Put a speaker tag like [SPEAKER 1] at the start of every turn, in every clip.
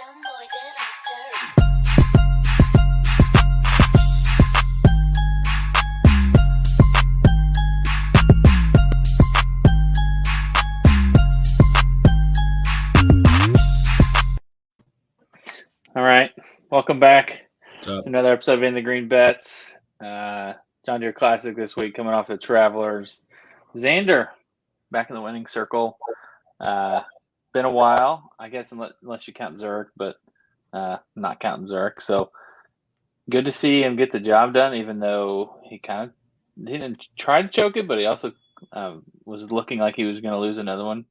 [SPEAKER 1] All right, welcome back.
[SPEAKER 2] What's up?
[SPEAKER 1] Another episode of In the Green Bets. John Deere Classic this week, coming off the Travelers. Xander back in the winning circle. Been a while, I guess, unless you count Zurich, but not counting Zurich. So good to see him get the job done, even though he kind of didn't try to choke it, but he also was looking like he was going to lose another one.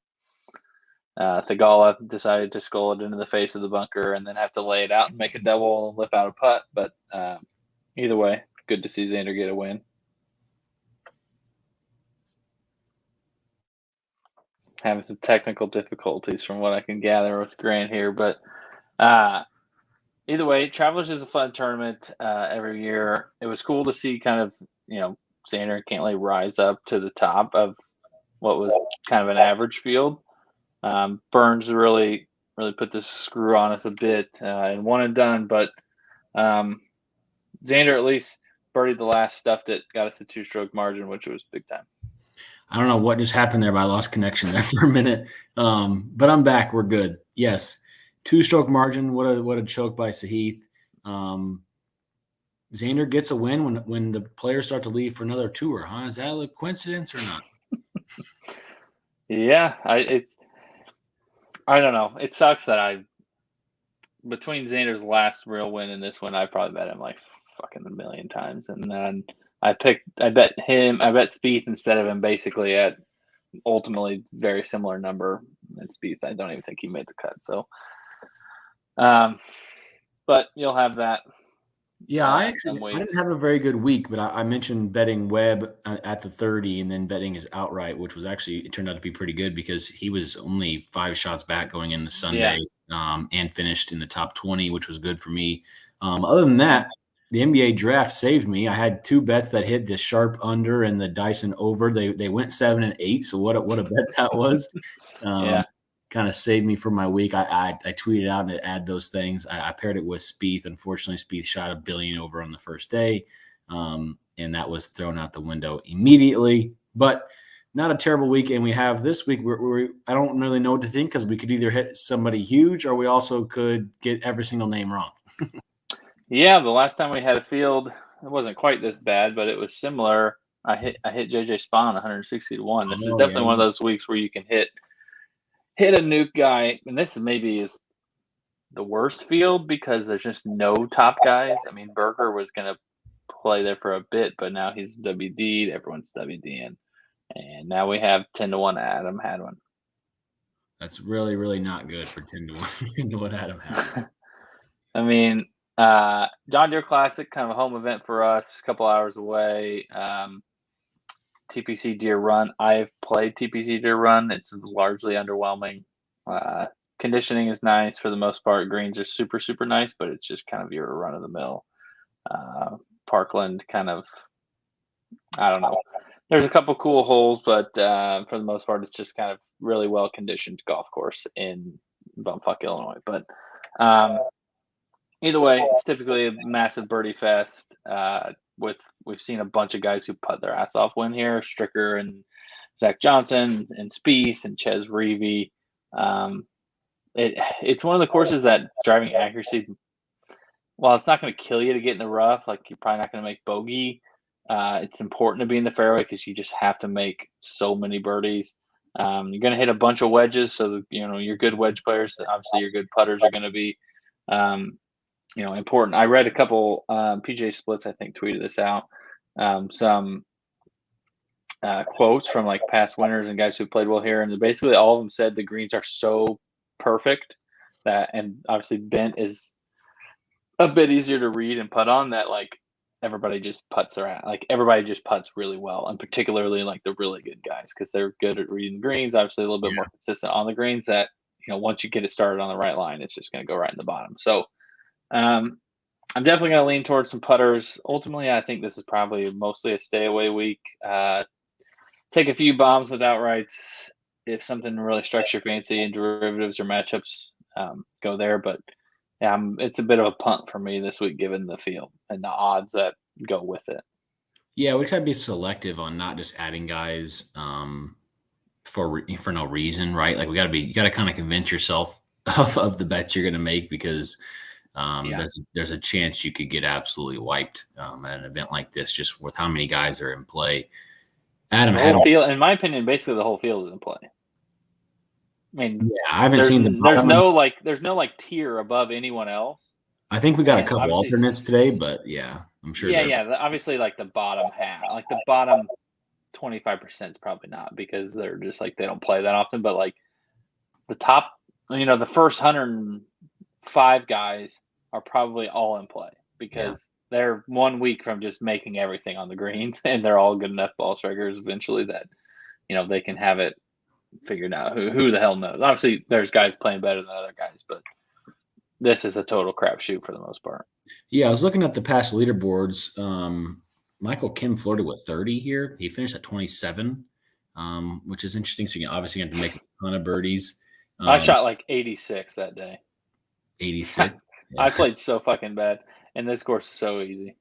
[SPEAKER 1] Thagala decided to skull it into the face of the bunker and then have to lay it out and make a double and lip out a putt. But either way, good to see Xander get a win. Having some technical difficulties from what I can gather with Grant here. But either way, Travelers is a fun tournament every year. It was cool to see kind of, Xander and Cantley rise up to the top of what was kind of an average field. Burns really put the screw on us a bit and one and done, but Xander at least birdied the last stuff that got us a 2-stroke margin, which was big time.
[SPEAKER 2] I don't know what just happened there, but I lost connection there for a minute. But I'm back. We're good. Yes, 2-stroke margin. What a choke by Sahith. Xander gets a win when the players start to leave for another tour. Huh? Is that a coincidence or not?
[SPEAKER 1] Yeah, I don't know. It sucks that between Xander's last real win and this one, I probably bet him like fucking a million times. And then I bet Spieth instead of him basically at ultimately very similar number. And Spieth, I don't even think he made the cut. So, but you'll have that.
[SPEAKER 2] Yeah, I didn't have a very good week, but I mentioned betting Webb at the 30 and then betting his outright, which was actually, it turned out to be pretty good because he was only 5 shots back going into Sunday and finished in the top 20, which was good for me. Other than that, the NBA draft saved me. I had 2 bets that hit the Sharp under and the Dyson over. They went 7 and 8, so what a bet that was. Kind of saved me for my week. I tweeted out and add those things. I paired it with Spieth. Unfortunately, Spieth shot $1 billion over on the first day, and that was thrown out the window immediately. But not a terrible week. And we have this week where I don't really know what to think because we could either hit somebody huge or we also could get every single name wrong.
[SPEAKER 1] Yeah, the last time we had a field, it wasn't quite this bad, but it was similar. I hit JJ Spawn 160 to 1. This is definitely one of those weeks where you can hit a nuke guy, and this maybe is the worst field because there's just no top guys. I mean, Berger was going to play there for a bit, but now he's WD'd. Everyone's WD'ing. And now we have 10 to 1 Adam Hadwin.
[SPEAKER 2] That's really, really not good for 10 to 1, 10 to 1 Adam Hadwin.
[SPEAKER 1] I mean, John Deere Classic, kind of a home event for us, a couple hours away. Tpc Deer Run. I've played Tpc Deer Run. It's largely underwhelming. Conditioning is nice for the most part. Greens are super, super nice, but it's just kind of your run-of-the-mill Parkland kind of, I don't know. There's a couple cool holes, but for the most part, it's just kind of really well-conditioned golf course in bumfuck Illinois. But either way, it's typically a massive birdie fest. We've seen a bunch of guys who putt their ass off win here. Stricker and Zach Johnson and Spieth and Ches Reavie. It's one of the courses that driving accuracy, while it's not going to kill you to get in the rough, like you're probably not going to make bogey. It's important to be in the fairway because you just have to make so many birdies. You're going to hit a bunch of wedges, so your good wedge players, obviously your good putters are going to be important. I read a couple PJ Splits, I think, tweeted this out. Some quotes from like past winners and guys who played well here, and basically all of them said the greens are so perfect that, and obviously bent is a bit easier to read and putt on, that like everybody just putts everybody just putts really well, and particularly like the really good guys because they're good at reading greens. Obviously a little bit more consistent on the greens. That once you get it started on the right line, it's just going to go right in the bottom. So I'm definitely going to lean towards some putters. Ultimately, I think this is probably mostly a stay away week. Take a few bombs with outrights if something really strikes your fancy, and derivatives or matchups go there. But it's a bit of a punt for me this week, given the field and the odds that go with it.
[SPEAKER 2] Yeah, we try to be selective on not just adding guys for no reason, right? Like you got to kind of convince yourself of the bets you're going to make, because there's a chance you could get absolutely wiped at an event like this, just with how many guys are in play.
[SPEAKER 1] Adam, the whole field, in my opinion, basically the whole field is in play. I mean,
[SPEAKER 2] I haven't seen
[SPEAKER 1] there's no tier above anyone else.
[SPEAKER 2] I think we got a couple alternates today, but I'm sure.
[SPEAKER 1] Yeah. Obviously, like the bottom half, like the bottom 25% is probably not, because they're just like they don't play that often. But like the top, the first 105 guys are probably all in play, because they're 1 week from just making everything on the greens, and they're all good enough ball strikers eventually that they can have it figured out. Who the hell knows? Obviously, there's guys playing better than other guys, but this is a total crapshoot for the most part.
[SPEAKER 2] Yeah, I was looking at the past leaderboards. Michael Kim flirted with 30 here. He finished at 27, which is interesting. So you obviously have to make a ton of birdies.
[SPEAKER 1] I shot like 86 that day.
[SPEAKER 2] 86?
[SPEAKER 1] Yeah. I played so fucking bad, and this course is so easy.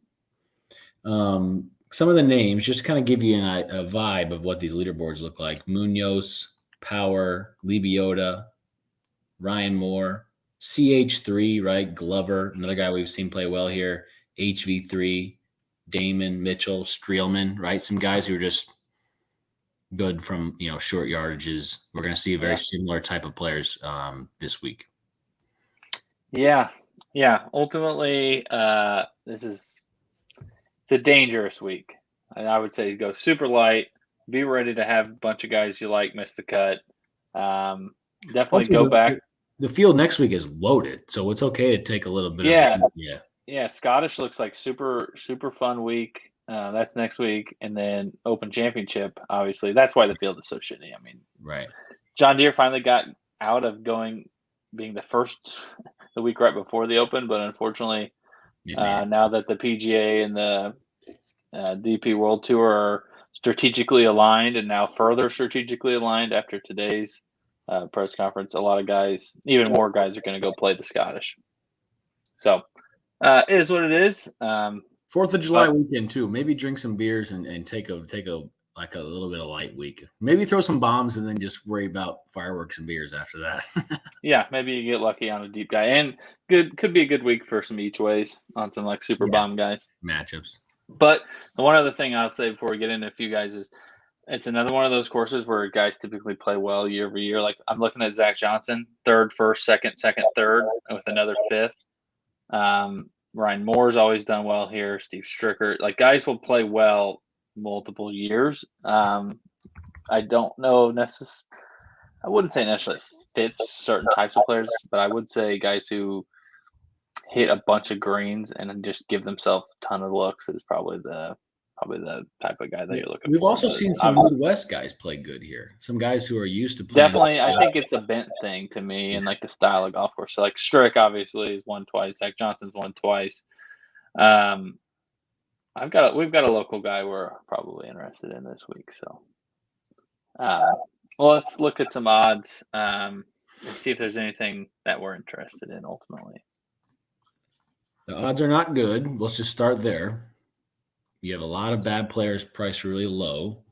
[SPEAKER 2] Some of the names, just to kind of give you a vibe of what these leaderboards look like. Munoz, Power, Libiota, Ryan Moore, CH3, right? Glover, another guy we've seen play well here. HV3, Damon, Mitchell, Streelman, right? Some guys who are just good from, short yardages. We're going to see a very similar type of players this week.
[SPEAKER 1] Yeah. Ultimately, this is the dangerous week. And I would say go super light. Be ready to have a bunch of guys you like miss the cut. Definitely also go back.
[SPEAKER 2] The field next week is loaded, so it's okay to take a little bit
[SPEAKER 1] Yeah, Scottish looks like super, super fun week. That's next week. And then Open Championship, obviously. That's why the field is so shitty. I mean,
[SPEAKER 2] right.
[SPEAKER 1] John Deere finally got out of being the first the week right before the Open, but unfortunately, now that the PGA and the DP World Tour are strategically aligned, and now further strategically aligned after today's press conference, a lot of guys, even more guys, are going to go play the Scottish. So it is what it is.
[SPEAKER 2] 4th of July weekend too. Maybe drink some beers and take a like a little bit of light week. Maybe throw some bombs and then just worry about fireworks and beers after that.
[SPEAKER 1] Yeah, maybe you get lucky on a deep guy, and could be a good week for some each ways on some like super bomb guys
[SPEAKER 2] matchups.
[SPEAKER 1] But the one other thing I'll say before we get into a few guys is it's another one of those courses where guys typically play well year over year. Like I'm looking at Zach Johnson, 3rd, 1st, 2nd, 2nd, 3rd, with another 5th. Ryan Moore's always done well here. Steve Stricker, like guys will play well multiple years. I don't know I wouldn't say necessarily fits certain types of players, but I would say guys who hit a bunch of greens and just give themselves a ton of looks is probably the type of guy that you're looking for.
[SPEAKER 2] We've also seen some Midwest guys play good here. Some guys who are used to playing.
[SPEAKER 1] Definitely, I think it's a bent thing to me, and like the style of golf course. So like Strick obviously is won twice. Zach Johnson's won twice. We've got a local guy we're probably interested in this week. So, let's look at some odds and see if there's anything that we're interested in ultimately.
[SPEAKER 2] The odds are not good. Let's just start there. You have a lot of bad players priced really low.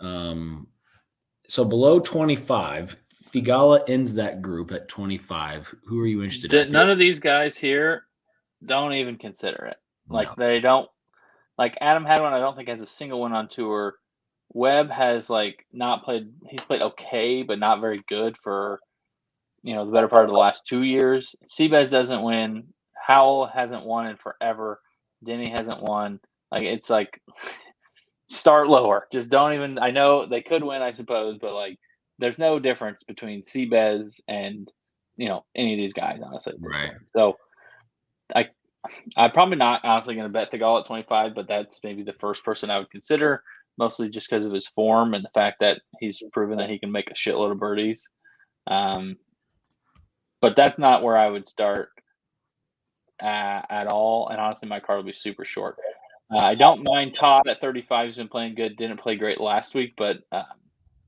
[SPEAKER 2] So below 25, Figala ends that group at 25. Who are you interested in?
[SPEAKER 1] None of these guys here don't even consider it. Like they don't. Like Adam Hadwin, I don't think has a single one on tour. Webb has not played. He's played okay, but not very good for the better part of the last 2 years. Seabass doesn't win. Howell hasn't won in forever. Denny hasn't won. It's start lower. Just don't even. I know they could win, I suppose, but there's no difference between Seabass and any of these guys, honestly.
[SPEAKER 2] Right.
[SPEAKER 1] So I'm probably not honestly going to bet Thegal at 25, but that's maybe the first person I would consider, mostly just because of his form and the fact that he's proven that he can make a shitload of birdies. But that's not where I would start at all. And honestly, my card will be super short. I don't mind Todd at 35. He's been playing good. Didn't play great last week, but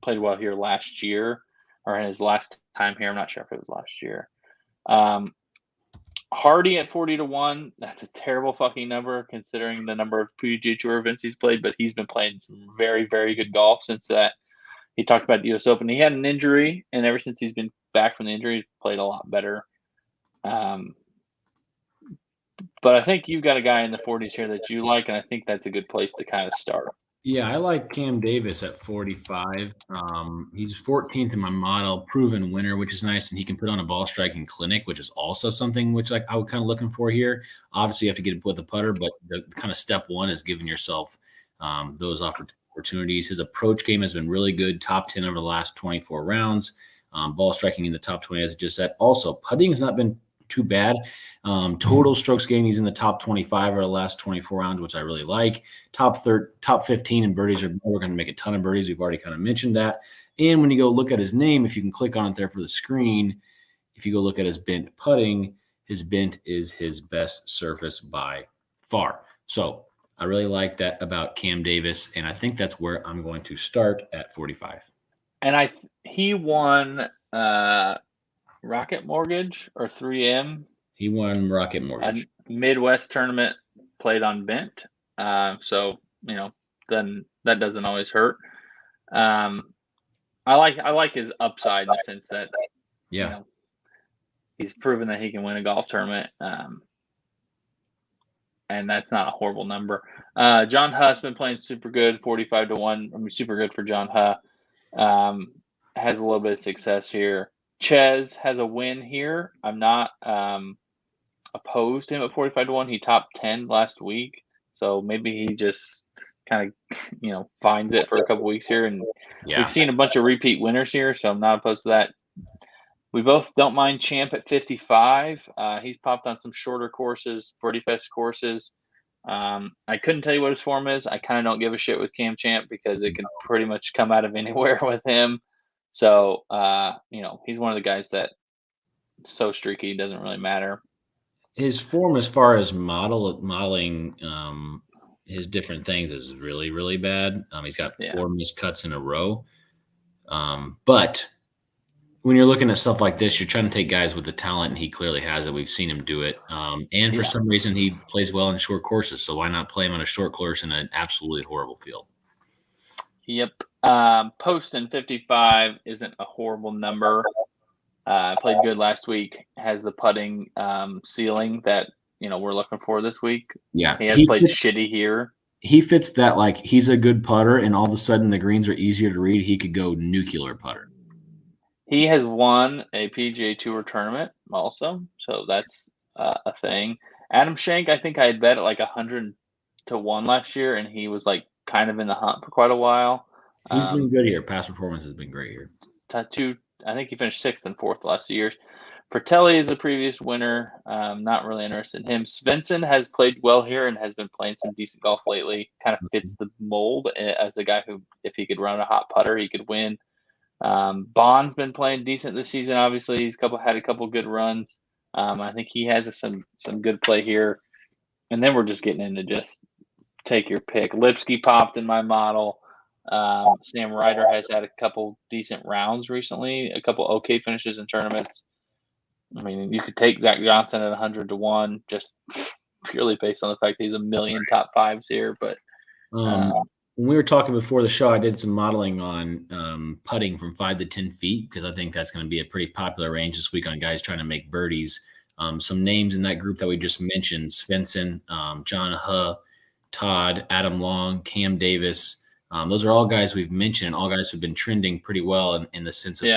[SPEAKER 1] played well here last year or in his last time here. I'm not sure if it was last year. Hardy at 40-1. That's a terrible fucking number considering the number of PGA Tour events he's played, but he's been playing some very, very good golf since that. He talked about the U.S. Open. He had an injury, and ever since he's been back from the injury, he's played a lot better. But I think you've got a guy in the 40s here that you like, and I think that's a good place to kind of start.
[SPEAKER 2] Yeah, I like Cam Davis at 45. He's 14th in my model, proven winner, which is nice, and he can put on a ball striking clinic, which is also something which I was kind of looking for here. Obviously, you have to get it with a putter, but the kind of step one is giving yourself those opportunities. His approach game has been really good, top 10 over the last 24 rounds. Ball striking in the top 20, as I just said. Also, putting has not been too bad. Total strokes gained, he's in the top 25 over the last 24 rounds, which I really like. Top 15 in birdies, we're going to make a ton of birdies. We've already kind of mentioned that. And when you go look at his name, if you can click on it there for the screen, if you go look at his bent putting, his bent is his best surface by far. So I really like that about Cam Davis, and I think that's where I'm going to start at 45.
[SPEAKER 1] And he won Rocket Mortgage or 3M.
[SPEAKER 2] He won Rocket Mortgage.
[SPEAKER 1] A Midwest tournament played on bent. So, then that doesn't always hurt. I like his upside in the sense that, he's proven that he can win a golf tournament. And that's not a horrible number. John Huh's been playing super good, 45-1. I mean, super good for John Huh. Has a little bit of success here. Ches has a win here. I'm not opposed to him at 45-1. He topped 10 last week. So maybe he just kind of, finds it for a couple weeks here. And we've seen a bunch of repeat winners here, so I'm not opposed to that. We both don't mind Champ at 55. He's popped on some shorter courses, Birdie Fest courses. I couldn't tell you what his form is. I kind of don't give a shit with Cam Champ because it can pretty much come out of anywhere with him. So, he's one of the guys that so streaky, doesn't really matter.
[SPEAKER 2] His form as far as modeling his different things is really, really bad. He's got 4 missed cuts in a row. But when you're looking at stuff like this, you're trying to take guys with the talent, and he clearly has it. We've seen him do it. And for some reason, he plays well in short courses. So why not play him on a short course in an absolutely horrible field?
[SPEAKER 1] Yep. Poston 55 isn't a horrible number. Played good last week. Has the putting ceiling that we're looking for this week.
[SPEAKER 2] Yeah,
[SPEAKER 1] he has played shitty here.
[SPEAKER 2] He fits that. Like, he's a good putter, and all of a sudden the greens are easier to read. He could go nuclear putter.
[SPEAKER 1] He has won a PGA Tour tournament also, so that's a thing. Adam Schenk, I think I had bet at like 100-1 last year, and he was like kind of in the hunt for quite a while.
[SPEAKER 2] He's been good here. Past performance has been great here.
[SPEAKER 1] I think he finished 6th and 4th the last 2 years. Fratelli is a previous winner. Not really interested in him. Svensson has played well here and has been playing some decent golf lately. Kind of fits the mold as the guy who, if he could run a hot putter, he could win. Bond's been playing decent this season. Obviously, he's had a couple good runs. I think he has some good play here. And then we're just getting into just take your pick. Lipsky popped in my model. Sam Ryder has had a couple decent rounds recently, a couple okay finishes in tournaments. I mean, you could take Zach Johnson at 100-1 just purely based on the fact that he's a million top fives here. But
[SPEAKER 2] when we were talking before the show, I did some modeling on putting from 5 to 10 feet because I think that's going to be a pretty popular range this week on guys trying to make birdies. Some names in that group that we just mentioned: Svensson, John Huh, Todd, Adam Long, Cam Davis. Those are all guys we've mentioned, all guys who've been trending pretty well in the sense of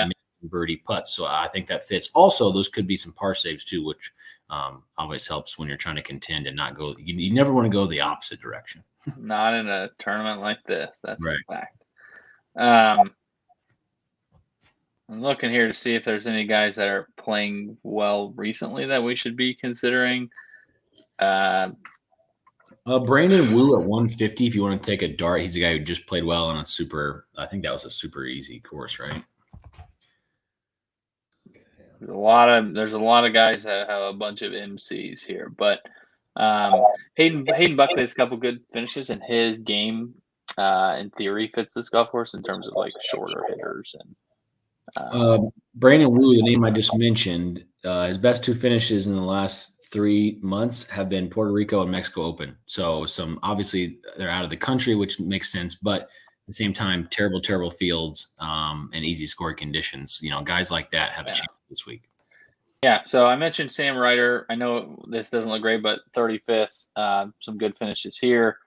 [SPEAKER 2] birdie putts. So I think that fits. Also, those could be some par saves too, which always helps when you're trying to contend and not go. You never want to go the opposite direction.
[SPEAKER 1] Not in a tournament like this. That's
[SPEAKER 2] right.
[SPEAKER 1] A fact. I'm looking here to see if there's any guys that are playing well recently that we should be considering.
[SPEAKER 2] Brandon Wu at 150. If you want to take a dart, he's a guy who just played well on I think that was a super easy course, right?
[SPEAKER 1] There's a lot of guys that have a bunch of MCs here, but Hayden Buckley has a couple good finishes, and his game, in theory, fits this golf course in terms of like shorter hitters. And
[SPEAKER 2] Brandon Wu, the name I just mentioned, his best 2 finishes in the last 3 months have been Puerto Rico and Mexico Open. So obviously they're out of the country, which makes sense, but at the same time, terrible fields and easy score conditions. Guys like that have a chance this week.
[SPEAKER 1] Yeah, so I mentioned Sam Ryder. I know this doesn't look great, but 35th, some good finishes here.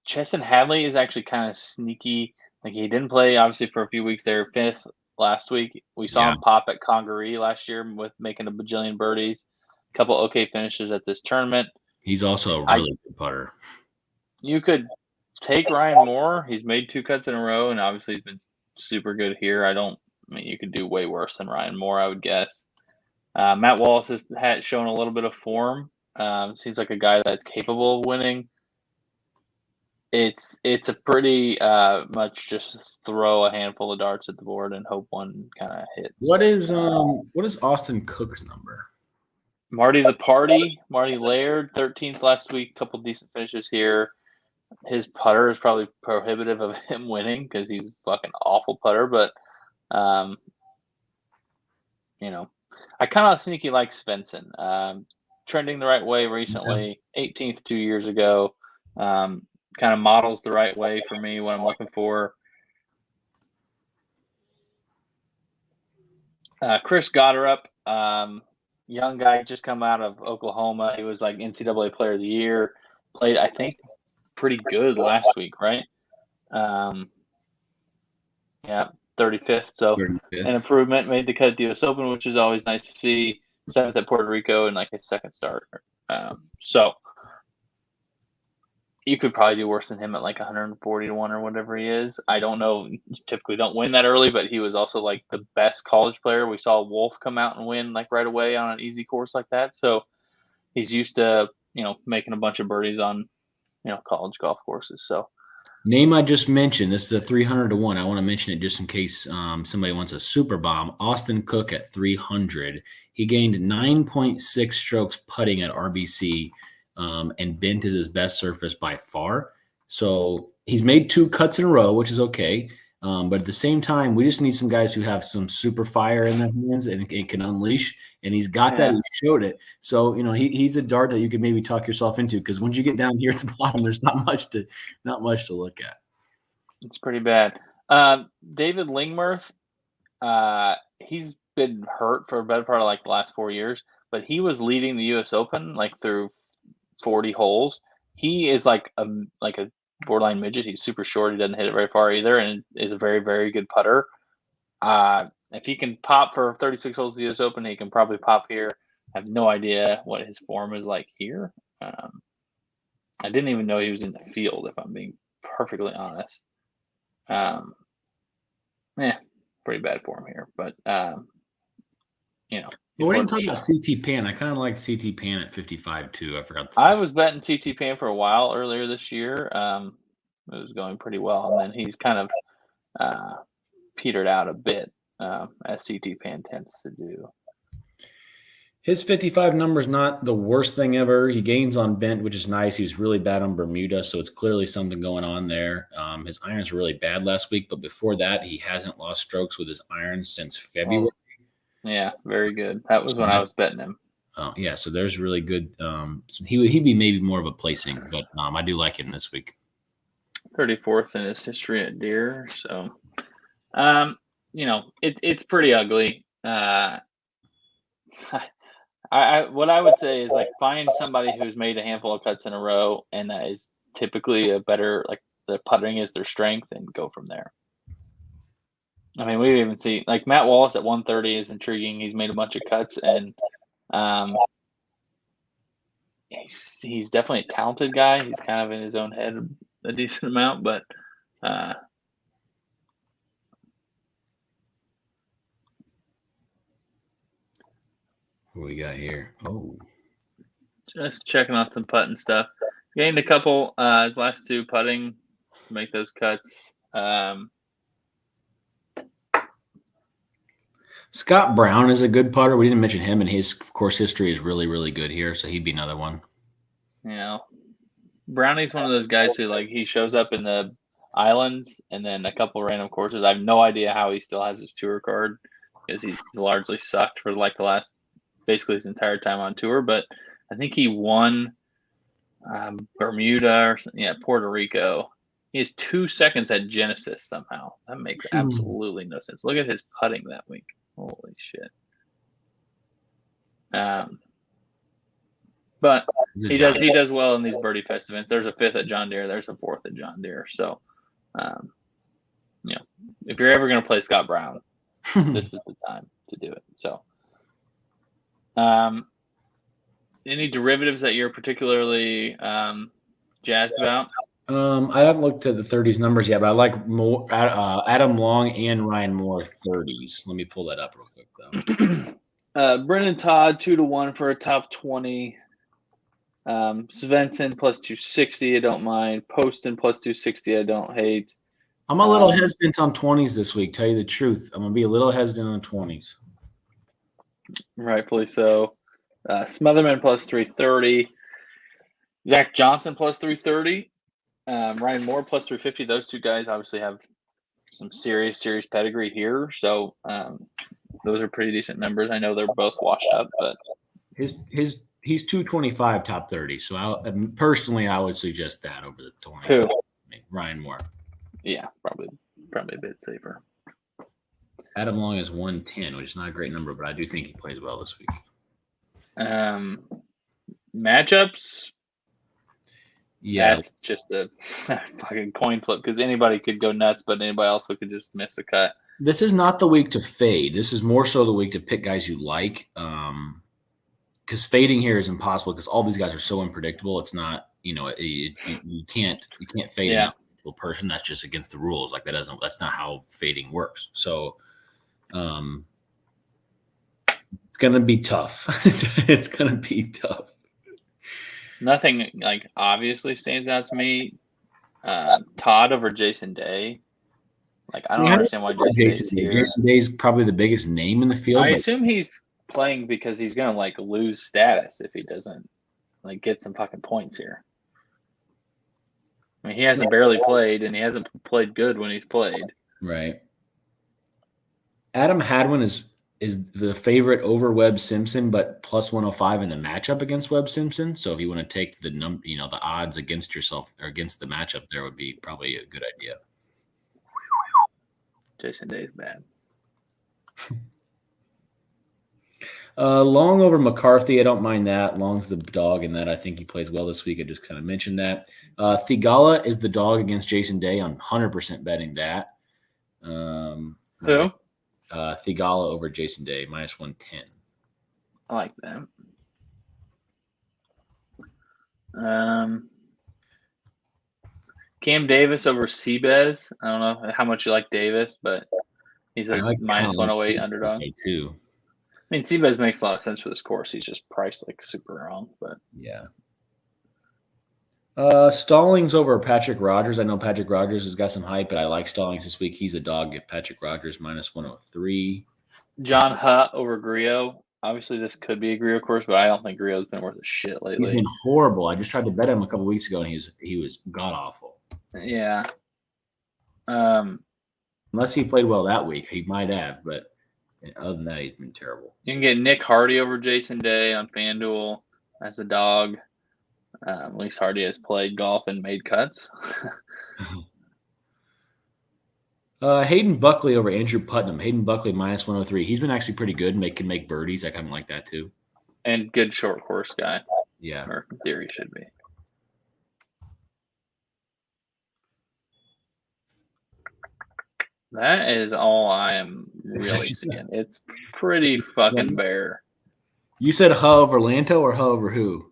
[SPEAKER 1] Chesson Hadley is actually kind of sneaky. Like, he didn't play, obviously, for a few weeks there. 5th last week. We saw him pop at Congaree last year with making a bajillion birdies. A couple okay finishes at this tournament.
[SPEAKER 2] He's also a really good putter.
[SPEAKER 1] You could take Ryan Moore. He's made 2 cuts in a row, and obviously he's been super good here. You could do way worse than Ryan Moore, I would guess. Matt Wallace has shown a little bit of form. Seems like a guy that's capable of winning. It's a pretty much just throw a handful of darts at the board and hope one kind of hits.
[SPEAKER 2] What is Austin Cook's number?
[SPEAKER 1] Marty Laird, 13th last week. Couple decent finishes here. His putter is probably prohibitive of him winning because he's a fucking awful putter. But I kind of sneaky like Svensson. Trending the right way recently. 18th 2 years ago. Kind of models the right way for me, what I'm looking for. Chris Gotterup, young guy, just come out of Oklahoma. He was like NCAA Player of the Year. Played, I think, pretty good last week, right? 35th. So 35th. An improvement. Made the cut at the U.S. Open, which is always nice to see. 7th at Puerto Rico and like a second start. So you could probably do worse than him at like 140 to 1 or whatever he is. I don't know. You typically don't win that early, but he was also like the best college player. We saw Wolf come out and win like right away on an easy course like that. So he's used to, making a bunch of birdies on, college golf courses. So
[SPEAKER 2] name I just mentioned, this is a 300 to 1. I want to mention it just in case somebody wants a super bomb. Austin Cook at 300. He gained 9.6 strokes putting at RBC. And bent is his best surface by far. So he's made 2 cuts in a row, which is okay. But at the same time, we just need some guys who have some super fire in their hands and can unleash. And he's got that. He showed it. So, he's a dart that you could maybe talk yourself into, because once you get down here at the bottom, there's not much to look at.
[SPEAKER 1] It's pretty bad. David Lingmurth, he's been hurt for a better part of like the last 4 years, but he was leading the U.S. Open like through 40 holes. He is like a borderline midget. He's super short. He doesn't hit it very far either, and is a very, very good putter. If he can pop for 36 holes at the U.S. Open, he can probably pop here. I have no idea what his form is like here. I didn't even know he was in the field, if I'm being perfectly honest. Pretty bad form here, but
[SPEAKER 2] we didn't talk about CT Pan. I kind of liked CT Pan at 55 too. I forgot.
[SPEAKER 1] I was betting CT Pan for a while earlier this year. It was going pretty well, and then he's kind of petered out a bit, as CT Pan tends to do.
[SPEAKER 2] His 55 number is not the worst thing ever. He gains on bent, which is nice. He was really bad on Bermuda, so it's clearly something going on there. His irons were really bad last week, but before that, he hasn't lost strokes with his irons since February.
[SPEAKER 1] Yeah, very good. That was when I was betting him.
[SPEAKER 2] Oh, yeah, so there's really good. He'd be maybe more of a placing, but I do like him this week.
[SPEAKER 1] 34th in his history at Deere. So, it's pretty ugly. What I would say is like find somebody who's made a handful of cuts in a row, and that is typically a better, like the putting is their strength, and go from there. I mean, we even see like Matt Wallace at 130 is intriguing. He's made a bunch of cuts, and he's definitely a talented guy. He's kind of in his own head a decent amount, but
[SPEAKER 2] what we got here? Oh,
[SPEAKER 1] just checking out some putting stuff. Gained a couple his last 2 putting to make those cuts.
[SPEAKER 2] Scott Brown is a good putter. We didn't mention him, and his course history is really, really good here, so he'd be another one.
[SPEAKER 1] Brownie's one of those guys who like he shows up in the islands and then a couple random courses. I have no idea how he still has his tour card, because he's largely sucked for like the last basically his entire time on tour. But I think he won Bermuda or Puerto Rico. He has 2 seconds at Genesis somehow. That makes absolutely no sense. Look at his putting that week. Holy shit. But he does well in these birdie fest events. There's a 5th at John Deere. There's a 4th at John Deere. So, if you're ever going to play Scott Brown, this is the time to do it. So, any derivatives that you're particularly jazzed about?
[SPEAKER 2] I haven't looked at the 30s numbers yet, but I like Adam Long and Ryan Moore 30s. Let me pull that up real quick,
[SPEAKER 1] though. Brendan Todd 2-1 for a top 20. Svensson plus 260. I don't mind. Poston plus 260. I don't hate.
[SPEAKER 2] I'm a little hesitant on 20s this week. Tell you the truth, I'm gonna be a little hesitant on 20s.
[SPEAKER 1] Rightfully so. Smotherman plus 330. Zach Johnson plus 330. Ryan Moore plus 350. Those 2 guys obviously have some serious pedigree here. So those are pretty decent numbers. I know they're both washed up, but
[SPEAKER 2] he's 225 top 30. So I would suggest that over the 20.
[SPEAKER 1] Who?
[SPEAKER 2] Ryan Moore.
[SPEAKER 1] Yeah, probably a bit safer.
[SPEAKER 2] Adam Long is 110, which is not a great number, but I do think he plays well this week.
[SPEAKER 1] Matchups.
[SPEAKER 2] Yeah,
[SPEAKER 1] that's just a fucking coin flip because anybody could go nuts, but anybody also could just miss the cut.
[SPEAKER 2] This is not the week to fade. This is more so the week to pick guys you like. Because fading here is impossible because all these guys are so unpredictable. It's not, you can't fade a person. That's just against the rules. Like that's not how fading works. So, it's gonna be tough. It's gonna be tough.
[SPEAKER 1] Nothing like obviously stands out to me. Todd over Jason Day. Like I don't understand why
[SPEAKER 2] Jason Day. Jason Day is probably the biggest name in the field.
[SPEAKER 1] I assume he's playing because he's gonna like lose status if he doesn't like get some fucking points here. I mean, he hasn't barely played, and he hasn't played good when he's played.
[SPEAKER 2] Right. Adam Hadwin is the favorite over Webb Simpson, but plus 105 in the matchup against Webb Simpson. So if you want to take the the odds against yourself or against the matchup, there would be probably a good idea.
[SPEAKER 1] Jason Day's bad.
[SPEAKER 2] Long over McCarthy. I don't mind that. Long's the dog in that. I think he plays well this week. I just kind of mentioned that. Thigala is the dog against Jason Day. I'm 100% betting that.
[SPEAKER 1] Who?
[SPEAKER 2] Thigala over Jason Day, minus 110.
[SPEAKER 1] I like that. Cam Davis over Seabez. I don't know how much you like Davis, but he's a minus 108 underdog.
[SPEAKER 2] Too.
[SPEAKER 1] I mean, Seabez makes a lot of sense for this course. He's just priced like super wrong, but
[SPEAKER 2] yeah. Stallings over Patrick Rogers. I know Patrick Rogers has got some hype, but I like Stallings this week. He's a dog at Patrick Rogers minus 103.
[SPEAKER 1] John Hutt over Griot. Obviously, this could be a Griot course, but I don't think Griot's been worth a shit lately.
[SPEAKER 2] He's been horrible. I just tried to bet him a couple weeks ago, and he was god awful.
[SPEAKER 1] Yeah.
[SPEAKER 2] Unless he played well that week, he might have, but other than that, he's been terrible.
[SPEAKER 1] You can get Nick Hardy over Jason Day on FanDuel as a dog. At least Hardy has played golf and made cuts.
[SPEAKER 2] Hayden Buckley over Andrew Putnam. Hayden Buckley minus 103. He's been actually pretty good. Can make birdies. I kind of like that too.
[SPEAKER 1] And good short course guy.
[SPEAKER 2] Yeah.
[SPEAKER 1] Or in theory should be. That is all I am really seeing. It's pretty fucking bare.
[SPEAKER 2] You said Huh over Lanto or Huh over who?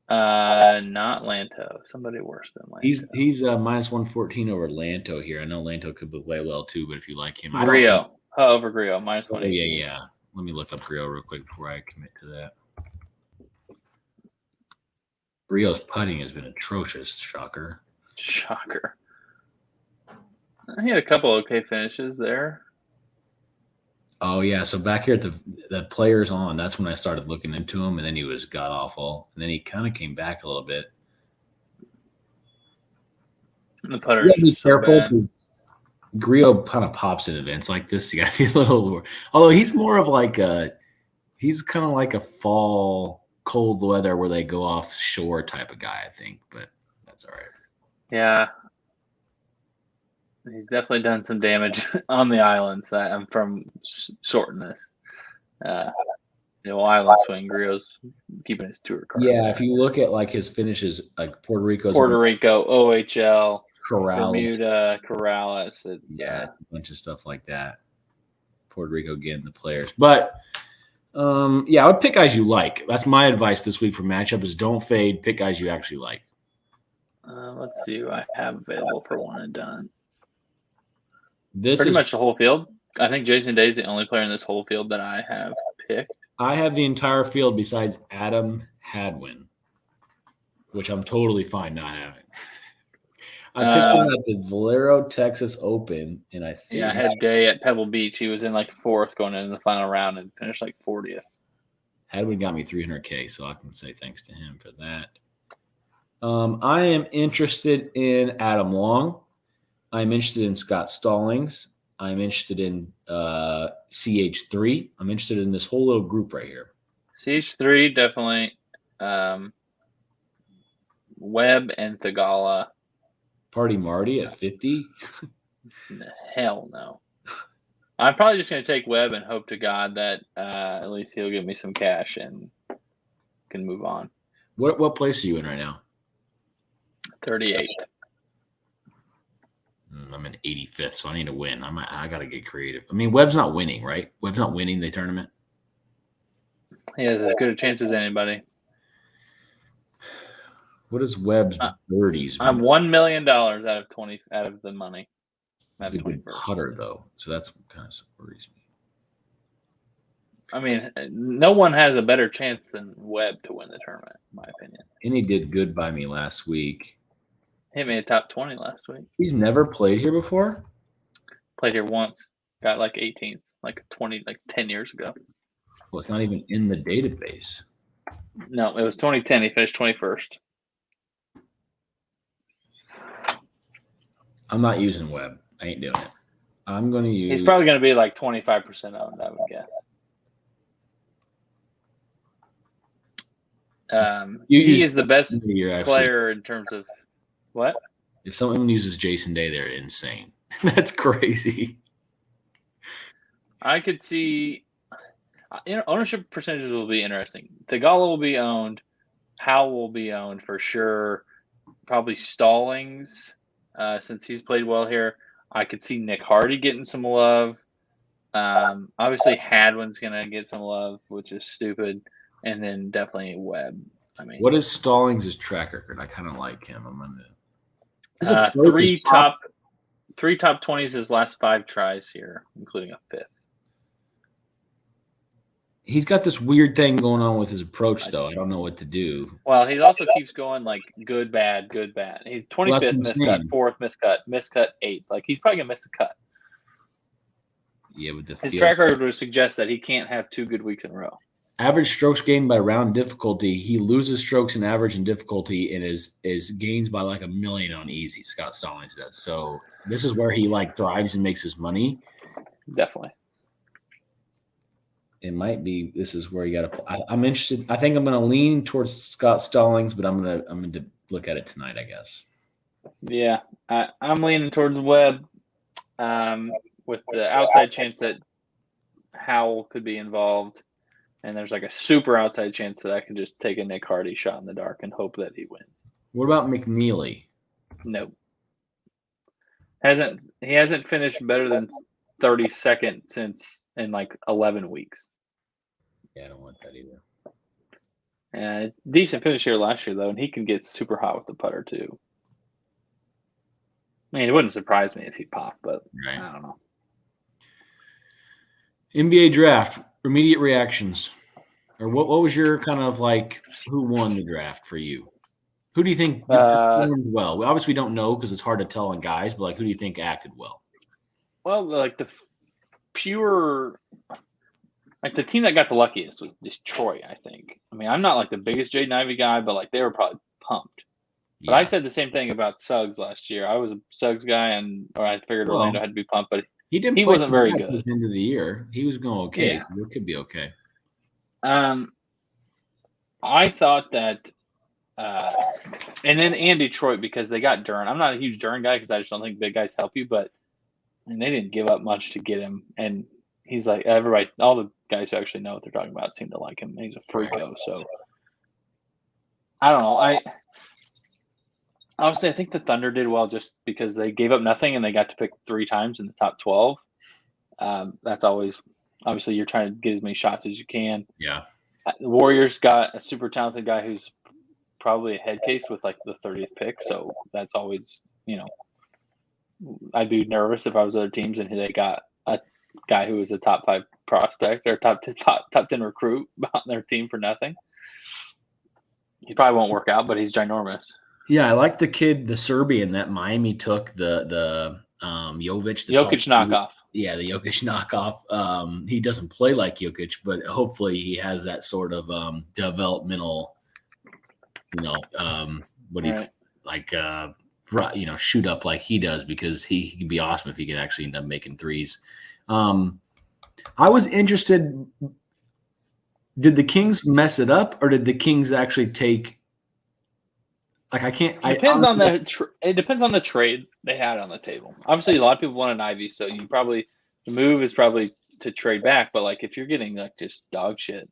[SPEAKER 1] Not Lanto. Somebody worse than Lanto.
[SPEAKER 2] He's minus 114 over Lanto here. I know Lanto could play well too, but if you like him,
[SPEAKER 1] Griot. Huh over Griot minus 118.
[SPEAKER 2] Yeah. Let me look up Griot real quick before I commit to that. Griot's putting has been atrocious. Shocker.
[SPEAKER 1] He had a couple okay finishes there.
[SPEAKER 2] Oh, yeah. So back here at the players on, that's when I started looking into him, and then he was god-awful. And then he kind of came back a little bit.
[SPEAKER 1] And the putter is
[SPEAKER 2] be careful. Griot kind of pops in events like this. You got to be a little – although he's more of like a He's kind of like a fall cold weather where they go offshore type of guy, I think, but that's all right.
[SPEAKER 1] Yeah. He's definitely done some damage on the islands. I'm from shorting this. Island swing, Grillo's keeping his tour card.
[SPEAKER 2] Yeah, if you look at like his finishes, like Puerto Rico,
[SPEAKER 1] OHL,
[SPEAKER 2] Corrales.
[SPEAKER 1] Bermuda, Corrales. It's
[SPEAKER 2] a bunch of stuff like that. Puerto Rico getting the players, but I would pick guys you like. That's my advice this week for matchup: is don't fade. Pick guys you actually like.
[SPEAKER 1] Let's see who I have available for one and done.
[SPEAKER 2] This
[SPEAKER 1] pretty
[SPEAKER 2] is
[SPEAKER 1] much the whole field. I think Jason Day is the only player in this whole field that I have picked.
[SPEAKER 2] I have the entire field besides Adam Hadwin, which I'm totally fine not having. I picked him at the Valero Texas Open, and I think
[SPEAKER 1] I had Day at Pebble Beach. He was in like 4th going into the final round and finished like 40th.
[SPEAKER 2] Hadwin got me $300K, so I can say thanks to him for that. I am interested in Adam Long. I'm interested in Scott Stallings. I'm interested in CH3. I'm interested in this whole little group right here.
[SPEAKER 1] CH3, definitely. Webb and Thagala.
[SPEAKER 2] Party Marty at 50?
[SPEAKER 1] Hell no. I'm probably just going to take Webb and hope to God that at least he'll give me some cash and can move on.
[SPEAKER 2] What place are you in right now?
[SPEAKER 1] 38th.
[SPEAKER 2] I'm in 85th, so I need to win. I got to get creative. I mean, Webb's not winning, right? Webb's not winning the tournament.
[SPEAKER 1] He has as good a chance as anybody.
[SPEAKER 2] What is Webb's birdies?
[SPEAKER 1] I'm $1 million out of the money.
[SPEAKER 2] That's a good putter, though, so that's what kind of worries me.
[SPEAKER 1] I mean, no one has a better chance than Webb to win the tournament, in my opinion.
[SPEAKER 2] And he did good by me last week.
[SPEAKER 1] He made top 20 last week.
[SPEAKER 2] He's never played here before?
[SPEAKER 1] Played here once. Got like 18th, like 10 years ago.
[SPEAKER 2] Well, it's not even in the database.
[SPEAKER 1] No, it was 2010. He finished 21st.
[SPEAKER 2] I'm not using Webb. I ain't doing it. I'm going to use...
[SPEAKER 1] He's probably going to be like 25% owned, I would guess. He is the best player in terms of what?
[SPEAKER 2] If someone uses Jason Day, they're insane. That's crazy.
[SPEAKER 1] I could see, ownership percentages will be interesting. Thagala will be owned. Howell will be owned for sure. Probably Stallings, since he's played well here. I could see Nick Hardy getting some love. Obviously, Hadwin's going to get some love, which is stupid. And then definitely Webb. I mean,
[SPEAKER 2] what is Stallings' track record? I kind of like him. I'm gonna
[SPEAKER 1] three top 20s his last 5 tries here, including a 5th.
[SPEAKER 2] He's got this weird thing going on with his approach, though. I don't know what to do.
[SPEAKER 1] Well, he also keeps going like good, bad, good, bad. He's 25th miscut, 4th miscut, 8th. Like he's probably gonna miss a cut.
[SPEAKER 2] Yeah, but
[SPEAKER 1] his track record would suggest that he can't have 2 good weeks in a row.
[SPEAKER 2] Average strokes gained by round difficulty. He loses strokes in average and difficulty, and is gains by like 1 million on easy. Scott Stallings does. So this is where he like thrives and makes his money.
[SPEAKER 1] Definitely.
[SPEAKER 2] It might be. This is where you got to. I'm interested. I think I'm going to lean towards Scott Stallings, but I'm going to look at it tonight, I guess.
[SPEAKER 1] Yeah, I'm leaning towards Webb, with the outside chance that Howell could be involved. And there's like a super outside chance that I can just take a Nick Hardy shot in the dark and hope that he wins.
[SPEAKER 2] What about McNeely?
[SPEAKER 1] Nope. He hasn't finished better than 32nd since in like 11 weeks.
[SPEAKER 2] Yeah, I don't want that either.
[SPEAKER 1] Decent finish here last year though, and he can get super hot with the putter too. I mean, it wouldn't surprise me if he popped, but right. I don't know.
[SPEAKER 2] NBA draft. Immediate reactions, or what was your kind of like? Who won the draft for you? Who do you think performed well? Obviously, we don't know because it's hard to tell on guys, but like, who do you think acted well?
[SPEAKER 1] Well, like the team that got the luckiest was Detroit. I think. I mean, I'm not like the biggest Jaden Ivey guy, but like they were probably pumped. But I said the same thing about Suggs last year. I was a Suggs guy, or I figured Orlando had to be pumped, but. He wasn't very good.
[SPEAKER 2] At the end of the year, he was going okay, so it could be okay.
[SPEAKER 1] I thought that, and Detroit, because they got Dern. I'm not a huge Dern guy because I just don't think big guys help you, but they didn't give up much to get him. And he's like, everybody, all the guys who actually know what they're talking about seem to like him. He's a freako. So I don't know. Obviously, I think the Thunder did well just because they gave up nothing and they got to pick 3 times in the top 12. That's always, obviously, you're trying to get as many shots as you can.
[SPEAKER 2] Yeah.
[SPEAKER 1] The Warriors got a super talented guy who's probably a head case with like the 30th pick. So that's always, I'd be nervous if I was other teams and they got a guy who was a top 5 prospect or top 10 recruit on their team for nothing. He probably won't work out, but he's ginormous.
[SPEAKER 2] Yeah, I like the kid, the Serbian that Miami took, the Jovic.
[SPEAKER 1] The Jokic knockoff.
[SPEAKER 2] Yeah, the Jokic knockoff. He doesn't play like Jokic, but hopefully he has that sort of developmental, shoot up like he does, because he could be awesome if he could actually end up making threes. I was interested. Did the Kings mess it up, or did the Kings actually take? Like it
[SPEAKER 1] depends on the trade they had on the table. Obviously, a lot of people want an Ivy, so the move is probably to trade back. But like if you're getting like just dog shit,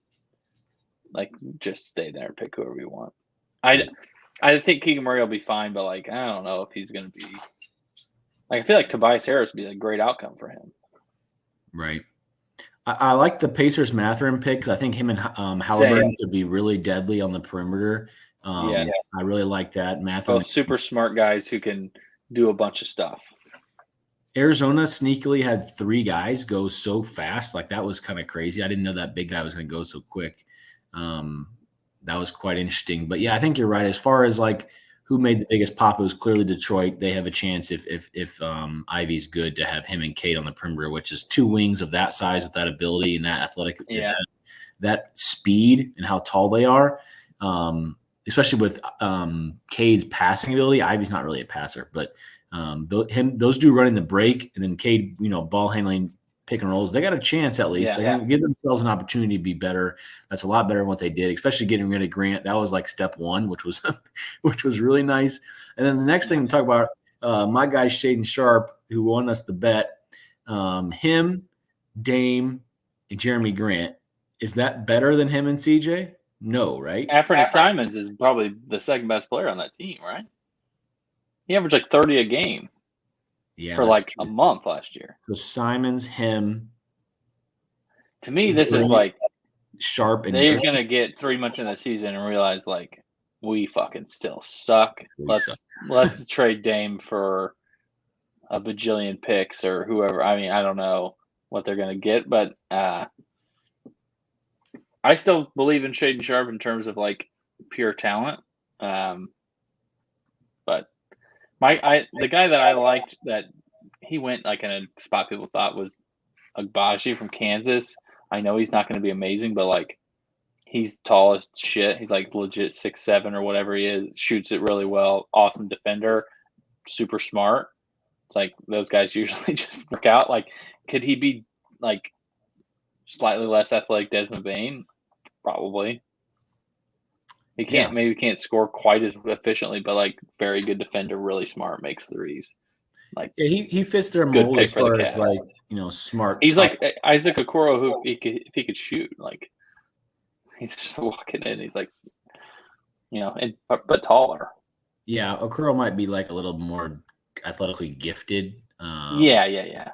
[SPEAKER 1] like just stay there and pick whoever you want. I think Keegan Murray will be fine, but like I don't know if he's going to be. Like I feel like Tobias Harris would be a great outcome for him.
[SPEAKER 2] Right. I like the Pacers Mathurin pick because I think him and Halliburton could be really deadly on the perimeter. I really like that. Mathurin,
[SPEAKER 1] both super smart guys who can do a bunch of stuff.
[SPEAKER 2] Arizona sneakily had 3 guys go so fast. Like that was kind of crazy. I didn't know that big guy was going to go so quick. That was quite interesting. But yeah, I think you're right. As far as like who made the biggest pop, it was clearly Detroit. They have a chance if Ivy's good to have him and Cade on the perimeter, which is 2 wings of that size with that ability and that athletic, that speed and how tall they are. Especially with Cade's passing ability. Ivy's not really a passer, but those two running the break and then Cade, ball handling, pick and rolls, they got a chance at least. They're going to give themselves an opportunity to be better. That's a lot better than what they did, especially getting rid of Grant. That was like step 1, which was really nice. And then the next thing to talk about, my guy Shaden Sharp, who won us the bet, him, Dame, and Jeremy Grant. Is that better than him and CJ? No, right?
[SPEAKER 1] Anthony Simons is probably the second best player on that team, right? He averaged like 30 a game for like a month last year.
[SPEAKER 2] So Simons, him.
[SPEAKER 1] To me, this is like
[SPEAKER 2] Sharp. And
[SPEAKER 1] they're going to get 3 months in the season and realize like we fucking still suck. Let's trade Dame for a bajillion picks or whoever. I mean, I don't know what they're going to get, but I still believe in Shaden Sharp in terms of like pure talent. But the guy that I liked that he went like in a spot people thought was Agbaji from Kansas. I know he's not going to be amazing, but like he's tall as shit. He's like legit 6'7" or whatever he is. Shoots it really well. Awesome defender. Super smart. It's like those guys usually just work out. Like, could he be like slightly less athletic Desmond Bane? Probably. He can't score quite as efficiently, but like very good defender, really smart, makes threes. Like
[SPEAKER 2] he fits their mold as far as like smart.
[SPEAKER 1] He's like Isaac Okoro, who if he could shoot, like he's just walking in. He's like, but taller.
[SPEAKER 2] Yeah, Okoro might be like a little more athletically gifted.
[SPEAKER 1] Yeah.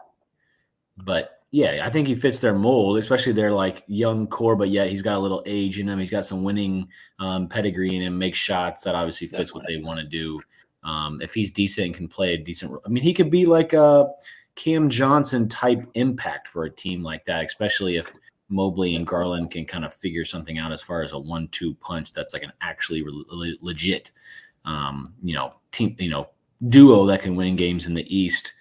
[SPEAKER 2] But yeah, I think he fits their mold, especially their like young core, but yet he's got a little age in him. He's got some winning pedigree in him, makes shots that obviously fits what they want to do. If he's decent and can play a decent, I mean, he could be like a Cam Johnson type impact for a team like that, especially if Mobley and Garland can kind of figure something out as far as a 1-2 punch that's like an actually legit, team, duo that can win games in the East.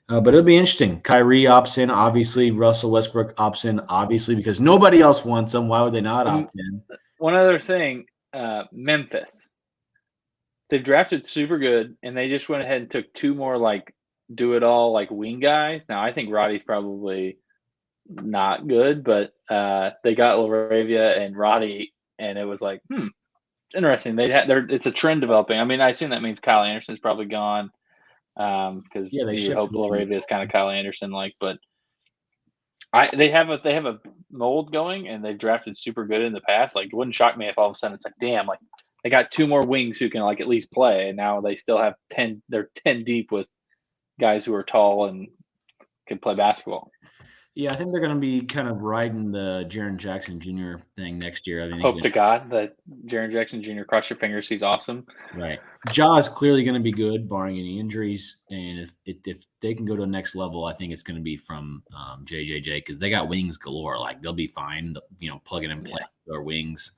[SPEAKER 2] But it'll be interesting. Kyrie opts in, obviously. Russell Westbrook opts in, obviously, because nobody else wants him. Why would they not opt in?
[SPEAKER 1] One other thing, Memphis. They've drafted super good, and they just went ahead and took 2 more like do-it-all like wing guys. Now, I think Roddy's probably not good, but they got Laravia and Roddy, and it was like, it's interesting. It's a trend developing. I mean, I assume that means Kyle Anderson's probably gone because you hope Laravia is kind of Kyle Anderson like, but they have a mold going, and they've drafted super good in the past. Like, it wouldn't shock me if all of a sudden it's like, damn, like they got 2 more wings who can like at least play, and now they still have 10. They're 10 deep with guys who are tall and can play basketball.
[SPEAKER 2] Yeah, I think they're going to be kind of riding the Jaren Jackson Jr. thing next year. I mean,
[SPEAKER 1] hope to God that Jaren Jackson Jr. cross your fingers. He's awesome.
[SPEAKER 2] Right. Ja is clearly going to be good, barring any injuries. And if they can go to the next level, I think it's going to be from JJJ because they got wings galore. Like, they'll be fine, plugging and playing their wings.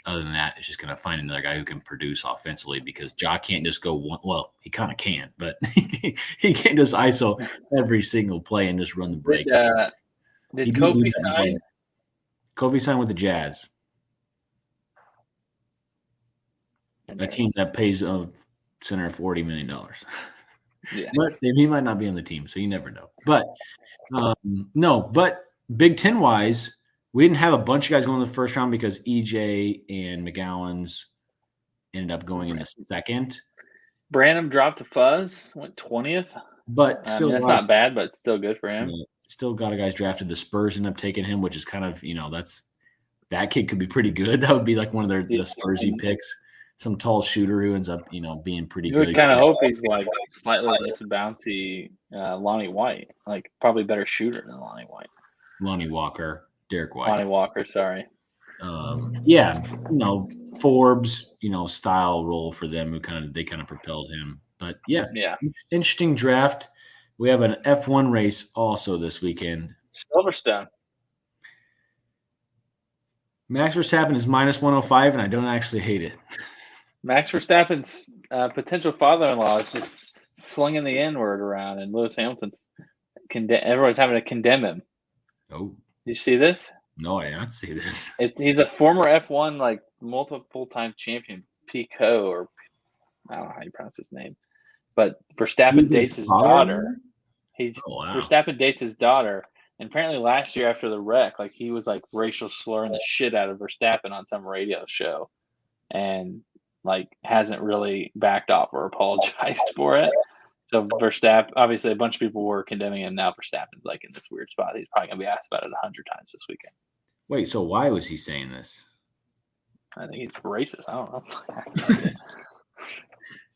[SPEAKER 2] Other than that, it's just going to find another guy who can produce offensively because Ja can't just go one. Well, he kind of can, but he can't just ISO every single play and just run the break.
[SPEAKER 1] Did Kofi sign?
[SPEAKER 2] Kofi signed with the Jazz, a team that pays a center $40 million.
[SPEAKER 1] Yeah,
[SPEAKER 2] but he might not be on the team, so you never know. But no, but Big Ten wise. We didn't have a bunch of guys going in the first round because EJ and McGowan's ended up going in the second.
[SPEAKER 1] Branham dropped to Fuzz, went 20th.
[SPEAKER 2] But still,
[SPEAKER 1] that's not bad, but it's still good for him.
[SPEAKER 2] Still got a guys drafted. The Spurs ended up taking him, which is kind of, that kid could be pretty good. That would be like one of the Spursy picks. Some tall shooter who ends up, being pretty good.
[SPEAKER 1] You kind of hope he's like slightly less bouncy Lonnie White, like probably better shooter than Lonnie White.
[SPEAKER 2] Lonnie Walker. Derek White.
[SPEAKER 1] Lonnie Walker, sorry.
[SPEAKER 2] Forbes, style role for them they kind of propelled him. But yeah, interesting draft. We have an F1 race also this weekend.
[SPEAKER 1] Silverstone.
[SPEAKER 2] Max Verstappen is minus 105, and I don't actually hate it.
[SPEAKER 1] Max Verstappen's potential father-in-law is just slinging the N-word around, and Lewis Hamilton's everyone's having to condemn him.
[SPEAKER 2] Oh.
[SPEAKER 1] You see this?
[SPEAKER 2] No, I did not see this.
[SPEAKER 1] He's a former F1 like multiple-time champion, Pico, or I don't know how you pronounce his name, but Verstappen dates his daughter. Verstappen dates his daughter, and apparently last year after the wreck, like he was like racial slurring the shit out of Verstappen on some radio show, and like hasn't really backed off or apologized for it. So Verstappen, obviously, a bunch of people were condemning him. Now Verstappen's like in this weird spot. He's probably gonna be asked about it 100 times this weekend.
[SPEAKER 2] Wait, so why was he saying this?
[SPEAKER 1] I think he's racist. I don't know.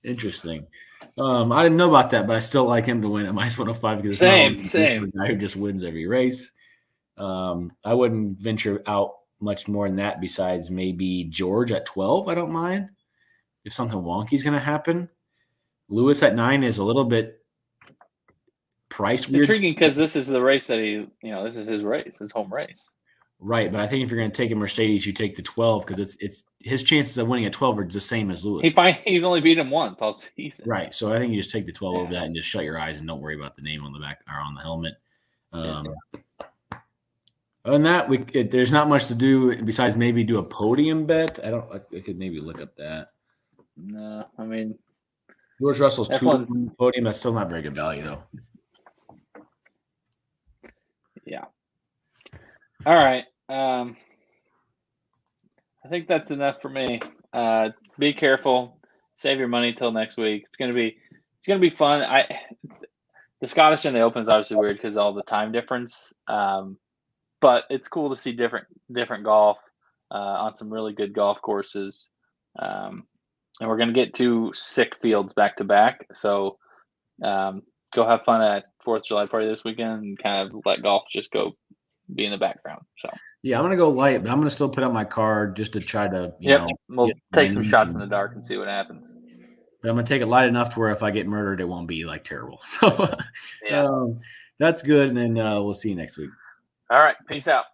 [SPEAKER 2] Interesting. I didn't know about that, but I still like him to win at minus 105 because
[SPEAKER 1] it's
[SPEAKER 2] the guy who just wins every race. I wouldn't venture out much more than that. Besides maybe George at 12, I don't mind if something wonky is going to happen. Lewis at 9 is a little bit priced weird.
[SPEAKER 1] Intriguing because this is the race that this is his race, his home race.
[SPEAKER 2] Right, but I think if you're going to take a Mercedes, you take the 12 because it's his chances of winning at 12 are the same as Lewis.
[SPEAKER 1] He's only beat him once all season.
[SPEAKER 2] Right, so I think you just take the 12 over that and just shut your eyes and don't worry about the name on the back or on the helmet. Other than that, there's not much to do besides maybe do a podium bet. I could maybe look up that.
[SPEAKER 1] No, I mean
[SPEAKER 2] George Russell's F1's podium. That's still not very good value though.
[SPEAKER 1] Yeah. All right. I think that's enough for me. Be careful. Save your money till next week. It's gonna be fun. The Scottish and the Open is obviously weird because of all the time difference. But it's cool to see different golf on some really good golf courses. And we're gonna get 2 sick fields back to back. So go have fun at 4th of July party this weekend and kind of let golf just go be in the background. So
[SPEAKER 2] yeah, I'm gonna go light, but I'm gonna still put up my card just to try to
[SPEAKER 1] we'll take some shots in the dark and see what happens.
[SPEAKER 2] But I'm gonna take it light enough to where if I get murdered, it won't be like terrible. So that's good, and then we'll see you next week.
[SPEAKER 1] All right, peace out.